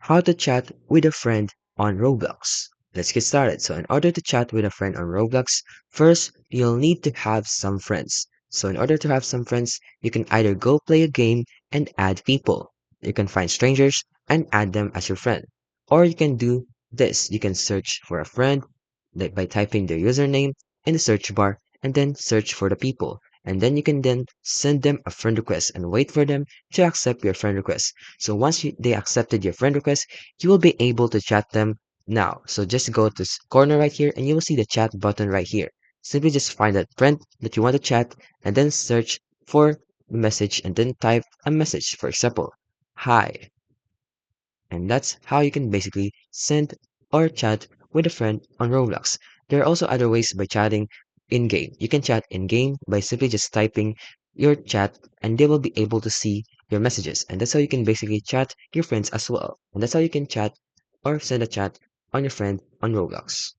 How to chat with a friend on Roblox. Let's get started. So in order to chat with a friend on Roblox, first you'll need to have some friends. So in order to have some friends, you can either go play a game and add people. You can find strangers and add them as your friend. Or you can do this. You can search for a friend by typing their username in the search bar and then search for the people. And then you can then send them a friend request and wait for them to accept your friend request. So once they accepted your friend request, you will be able to chat them now. So just go to this corner right here and you will see the chat button right here. Simply just find that friend that you want to chat and then search for the message and then type a message. For example, hi. And that's how you can basically send or chat with a friend on Roblox. There are also other ways by chatting in-game. You can chat in-game by simply just typing your chat and they will be able to see your messages. And that's how you can basically chat your friends as well. And that's how you can chat or send a chat on your friend on Roblox.